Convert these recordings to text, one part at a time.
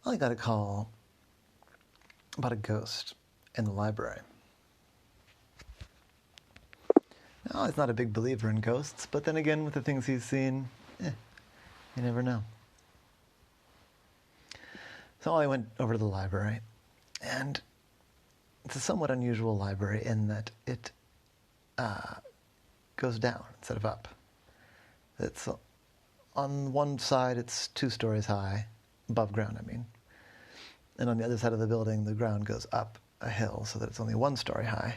Ollie got a call about a ghost in the library. Now, Ollie's not a big believer in ghosts, but then again, with the things he's seen, you never know. So Ollie went over to the library, and it's a somewhat unusual library in that it goes down instead of up. It's on one side, it's 2 stories high, above ground, I mean. And on the other side of the building, the ground goes up a hill so that it's only 1 story high.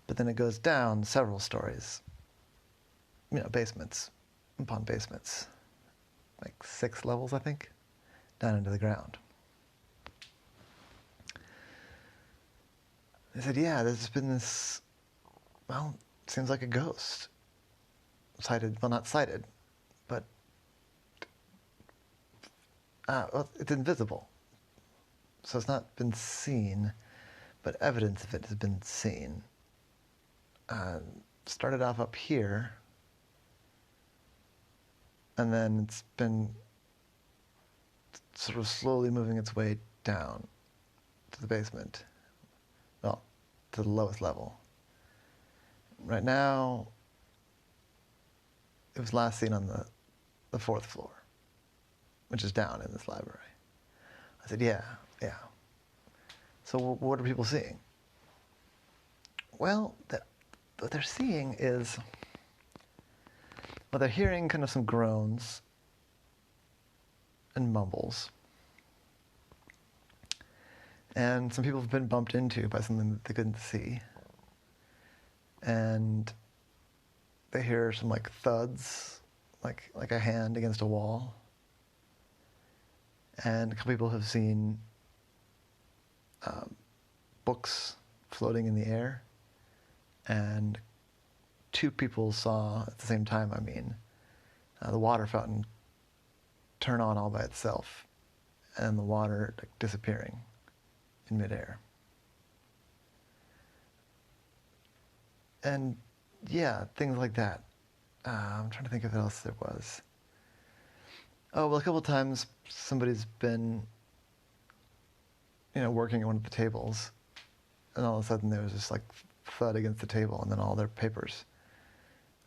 But then it goes down several stories, basements upon basements, like 6 levels, I think, down into the ground. They said, yeah, there's been this, seems like a ghost. Sighted, well, not sighted, but it's invisible. So it's not been seen, but evidence of it has been seen. Started off up here, and then it's been sort of slowly moving its way down to the basement. Well, to the lowest level. Right now, it was last seen on the 4th floor, which is down in this library. I said, yeah. So what are people seeing? Well, what they're seeing is, they're hearing kind of some groans and mumbles. And some people have been bumped into by something that they couldn't see. And they hear some thuds, like a hand against a wall. And a couple people have seen books floating in the air. And 2 people saw at the same time, the water fountain turn on all by itself and the water disappearing in midair. And yeah, things like that. I'm trying to think of what else there was. Oh, well, a couple of times somebody's been, working at one of the tables, and all of a sudden there was this thud against the table, and then all their papers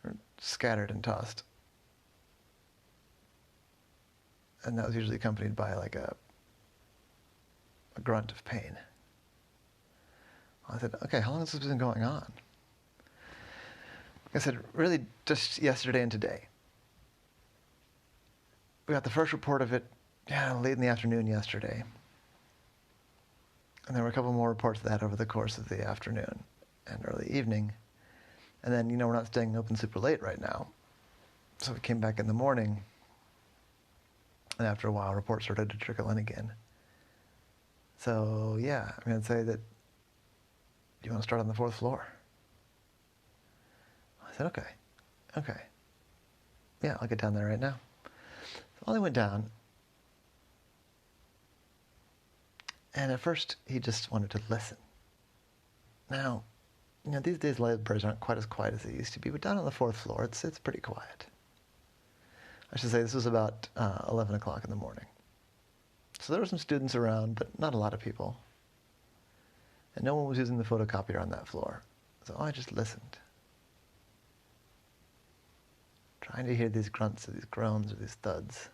are scattered and tossed. And that was usually accompanied by a grunt of pain. I said, okay, how long has this been going on? Like I said, really just yesterday and today. We got the first report of it late in the afternoon yesterday. And there were a couple more reports of that over the course of the afternoon and early evening. And then, we're not staying open super late right now. So we came back in the morning. And after a while, reports started to trickle in again. So, yeah, I'd say that you want to start on the 4th floor. I said, okay. Yeah, I'll get down there right now. So Ollie went down. And at first, he just wanted to listen. Now, these days libraries aren't quite as quiet as they used to be, but down on the 4th floor, it's pretty quiet. I should say this was about 11 o'clock in the morning. So there were some students around, but not a lot of people. And no one was using the photocopier on that floor. So I just listened. Trying to hear these grunts or these groans or these thuds.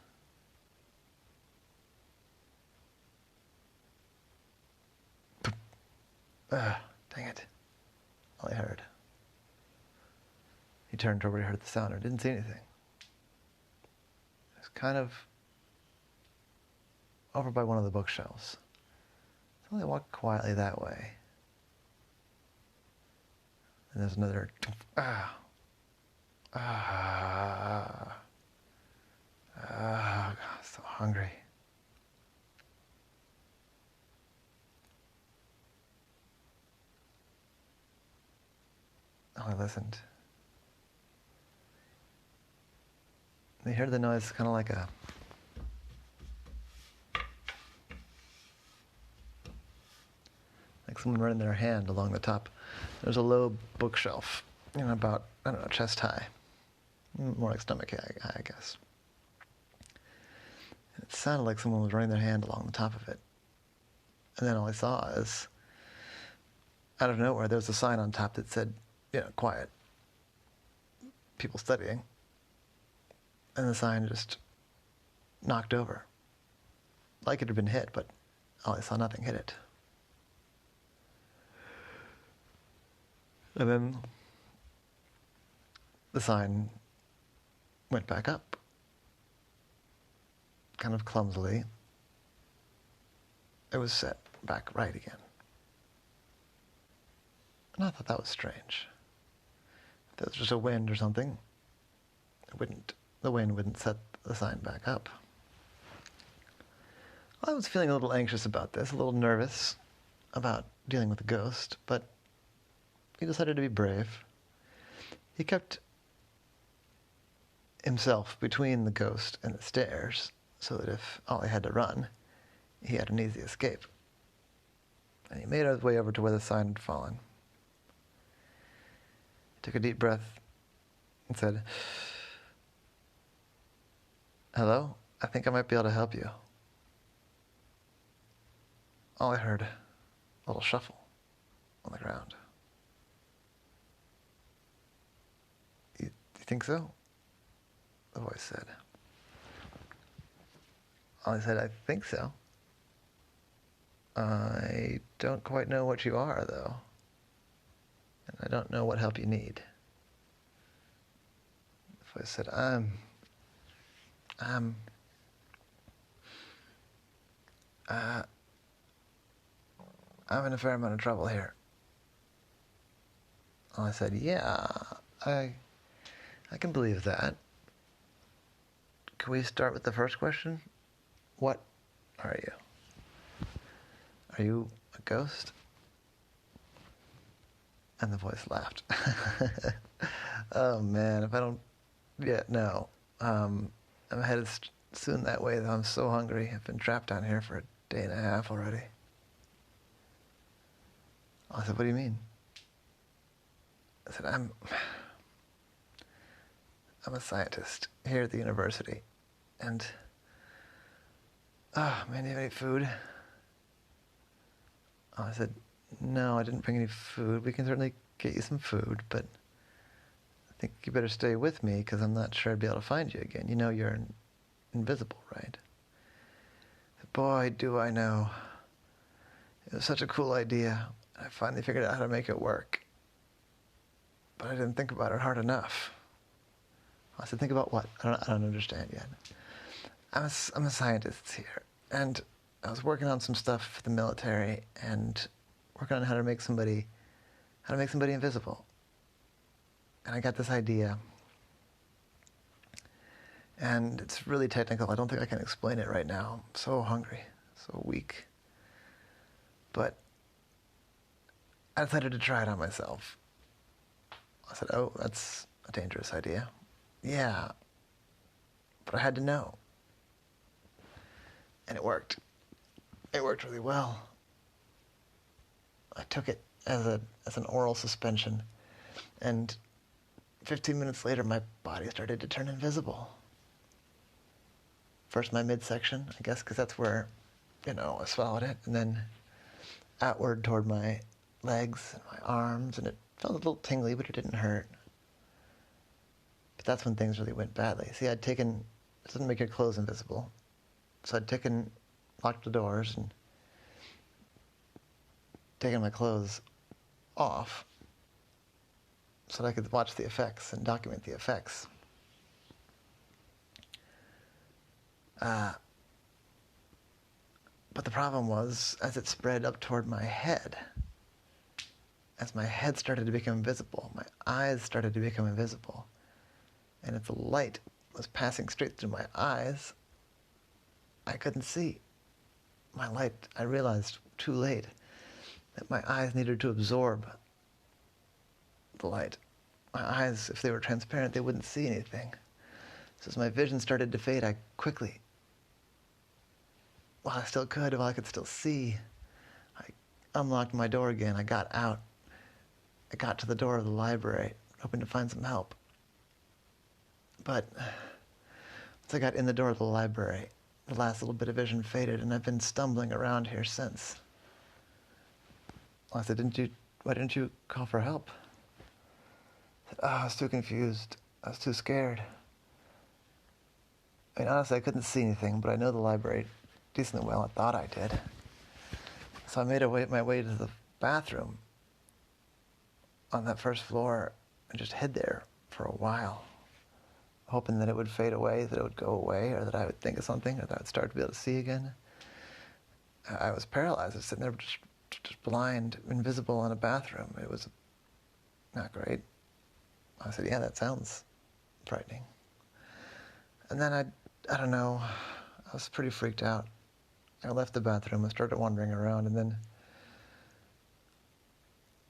Dang it. All I heard. He turned to where he heard the sound and didn't see anything. It was kind of over by one of the bookshelves. So I walked quietly that way. And there's another God, so hungry. Oh, I listened. They heard the noise kind of like someone running their hand along the top. There's a low bookshelf, about, chest high. More like stomach high, I guess. It sounded like someone was running their hand along the top of it. And then all I saw is, out of nowhere, there was a sign on top that said, quiet, people studying. And the sign just knocked over. Like it had been hit, but Ollie saw nothing hit it. And then the sign went back up, kind of clumsily. It was set back right again. And I thought that was strange. If there was just a wind or something, the wind wouldn't set the sign back up. I was feeling a little anxious about this, a little nervous about dealing with the ghost, but he decided to be brave. He kept himself between the ghost and the stairs so that if Ollie had to run, he had an easy escape. And he made his way over to where the sign had fallen. He took a deep breath and said, "Hello, I think I might be able to help you." Ollie heard a little shuffle on the ground. You think so? The voice said. Ollie said, "I think so. I don't quite know what you are, though. And I don't know what help you need." The voice said, I'm in a fair amount of trouble here." Ollie said, "Yeah, I can believe that. Can we start with the first question? What are you? Are you a ghost?" And the voice laughed. "Oh man, if I don't yet know. I'm headed soon that way, though. I'm so hungry. I've been trapped down here for a day and a half already." I said, "What do you mean?" I said, I'm a scientist here at the university, and man, do you have any food?" I said, "No, I didn't bring any food. We can certainly get you some food, but I think you better stay with me because I'm not sure I'd be able to find you again. You know you're invisible, right?" I said, "Boy, do I know. It was such a cool idea. I finally figured out how to make it work. But I didn't think about it hard enough." I said, "Think about what? I don't understand yet." I'm a scientist here, and I was working on some stuff for the military and working on how to make somebody invisible. And I got this idea, and it's really technical. I don't think I can explain it right now. I'm so hungry, so weak. But I decided to try it on myself. I said, "Oh, that's a dangerous idea." "Yeah, but I had to know." And it worked. It worked really well. I took it as an oral suspension, and 15 minutes later, my body started to turn invisible. First my midsection, I guess, because that's where, I swallowed it, and then outward toward my legs and my arms, and it felt a little tingly, but it didn't hurt. But that's when things really went badly. See, it doesn't make your clothes invisible. So locked the doors and taken my clothes off so that I could watch the effects and document the effects. But the problem was, as it spread up toward my head, as my head started to become invisible, my eyes started to become invisible, and if the light was passing straight through my eyes, I couldn't see. I realized too late that my eyes needed to absorb the light. My eyes, if they were transparent, they wouldn't see anything. So as my vision started to fade, I quickly, while I could still see, I unlocked my door again. I got out. I got to the door of the library, hoping to find some help. But once I got in the door of the library, the last little bit of vision faded, and I've been stumbling around here since. I said, why didn't you call for help? I said, I was too confused. I was too scared. I mean, honestly, I couldn't see anything, but I know the library decently well. I thought I did. So I made my way to the bathroom on that first floor and just hid there for a while, hoping that it would fade away, that it would go away, or that I would think of something, or that I would start to be able to see again. I was paralyzed. I was sitting there just blind, invisible in a bathroom. It was not great. I said, yeah, that sounds frightening. And then I don't know, I was pretty freaked out. I left the bathroom and started wandering around, and then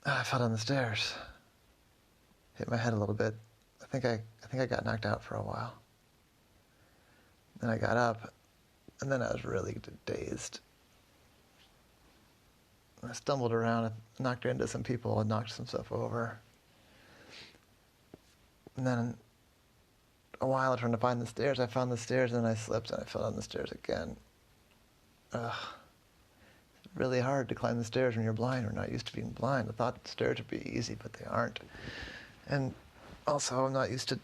I fell down the stairs. Hit my head a little bit. I think I got knocked out for a while. Then I got up, and then I was really dazed. I stumbled around, I knocked into some people, and knocked some stuff over. And then a while trying to find the stairs. I found the stairs, and then I slipped, and I fell down the stairs again. Ugh. It's really hard to climb the stairs when you're blind. We're not used to being blind. I thought the stairs would be easy, but they aren't. And also, I'm not used to...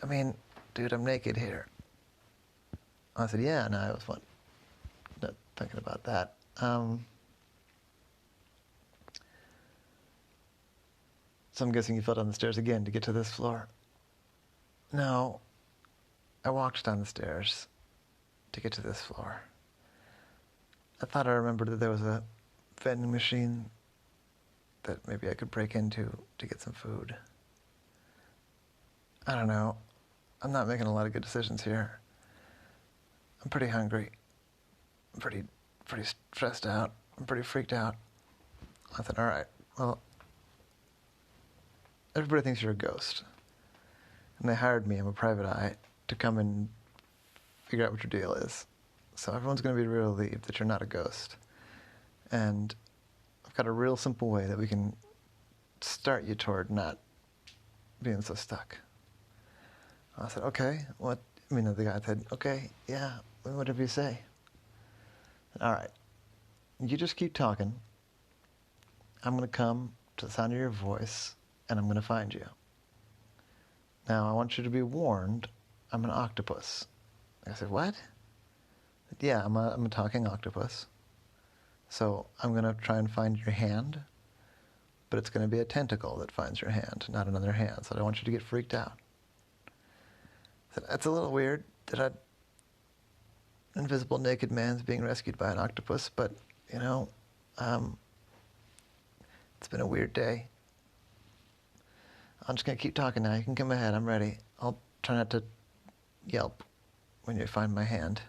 I mean, dude, I'm naked here. I said, yeah, and I was not thinking about that. So I'm guessing you fell down the stairs again to get to this floor. No, I walked down the stairs to get to this floor. I thought I remembered that there was a vending machine that maybe I could break into to get some food. I don't know. I'm not making a lot of good decisions here. I'm pretty hungry. I'm pretty stressed out. I'm pretty freaked out. I thought, all right, well, everybody thinks you're a ghost. And they hired me, I'm a private eye, to come and figure out what your deal is. So everyone's going to be relieved that you're not a ghost. And I've got a real simple way that we can start you toward not being so stuck. I said, okay, what? I mean, the guy said, okay, yeah, whatever you say. All right, you just keep talking. I'm going to come to the sound of your voice, and I'm going to find you. Now, I want you to be warned, I'm an octopus. I said, what? Yeah, I'm a talking octopus. So I'm going to try and find your hand, but it's going to be a tentacle that finds your hand, not another hand. So I don't want you to get freaked out. I said, that's a little weird that an invisible naked man's being rescued by an octopus, but, you know, it's been a weird day. I'm just going to keep talking now. You can come ahead. I'm ready. I'll try not to yelp when you find my hand.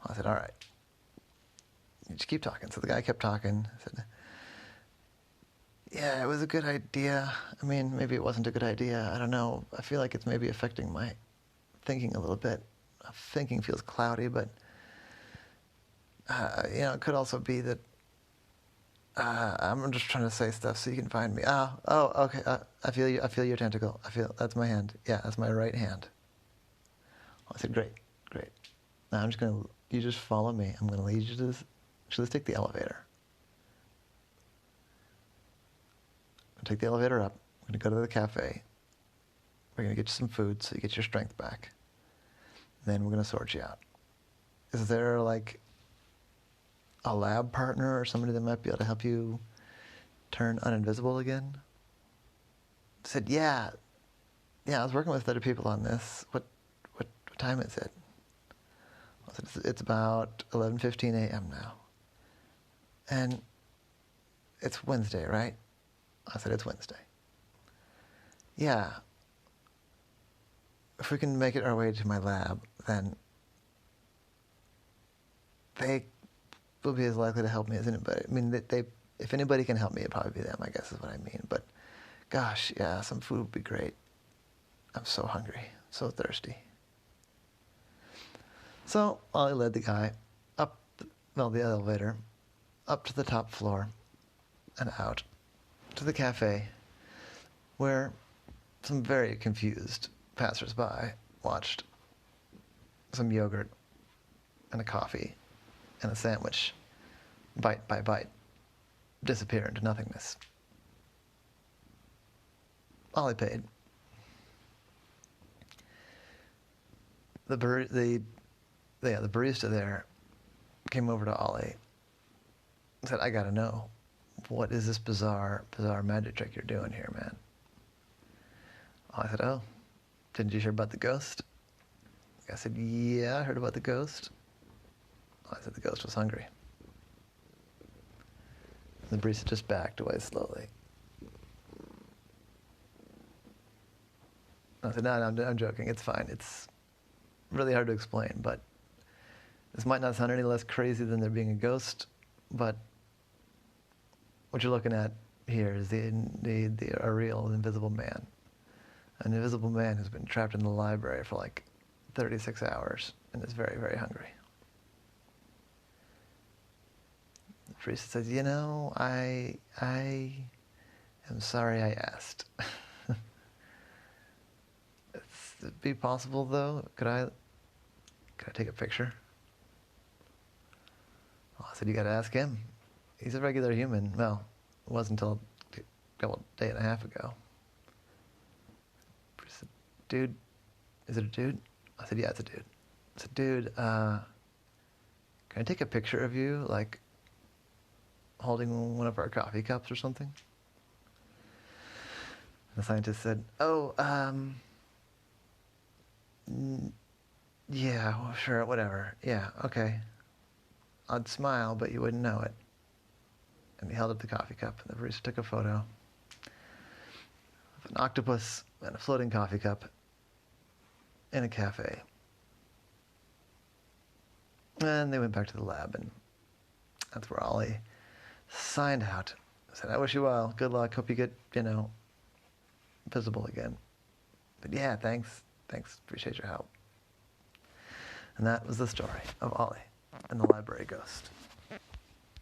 I said, all right. You just keep talking. So the guy kept talking. I said, yeah, it was a good idea. I mean, maybe it wasn't a good idea. I don't know. I feel like it's maybe affecting my thinking a little bit. Thinking feels cloudy, but, you know, it could also be that I'm just trying to say stuff so you can find me. Oh, okay. I feel you. I feel your tentacle. That's my hand. Yeah, that's my right hand. I said, great. Now I'm just going to, you just follow me. I'm going to lead you to this. So let's take the elevator. I'm going to take the elevator up. I'm going to go to the cafe. We're going to get you some food so you get your strength back. Then we're going to sort you out. Is there like a lab partner or somebody that might be able to help you turn uninvisible again? I said, yeah, I was working with other people on this. What time is it? I said, it's about 11:15 a.m. now. And it's Wednesday, right? I said, it's Wednesday. Yeah. If we can make it our way to my lab, then they will be as likely to help me as anybody. I mean, if anybody can help me, it'd probably be them, I guess is what I mean. But gosh, yeah, some food would be great. I'm so hungry, so thirsty. So Ollie led the guy up, the elevator, up to the top floor and out to the cafe where some very confused passersby watched some yogurt and a coffee and a sandwich, bite by bite, disappear into nothingness. Ollie paid. The barista there came over to Ollie and said, "I gotta know, what is this bizarre magic trick you're doing here, man?" Ollie said, "Oh, didn't you hear about the ghost?" The guy said, "Yeah, I heard about the ghost." Ollie said, "The ghost was hungry." And the barista just backed away slowly. I said, "No, I'm joking. It's fine. It's really hard to explain, but this might not sound any less crazy than there being a ghost, but what you're looking at here is a real invisible man. An invisible man who's been trapped in the library for like 36 hours and is very, very hungry." The priest says, "You know, I am sorry I asked." It'd be possible, though. Could I take a picture? Well, I said, "You got to ask him. He's a regular human." Well, it wasn't until a day and a half ago. He said, "Dude, is it a dude?" I said, "Yeah, it's a dude." I said, "Dude, can I take a picture of you, like holding one of our coffee cups or something?" The scientist said, "Oh, yeah, well, sure, whatever. Yeah, okay." I'd smile, but you wouldn't know it. And he held up the coffee cup, and the barista took a photo of an octopus and a floating coffee cup in a cafe. And they went back to the lab, and that's where Ollie signed out. Said, "I wish you well. Good luck. Hope you get, visible again. But yeah, thanks. Appreciate your help." And that was the story of Ollie and the library ghost.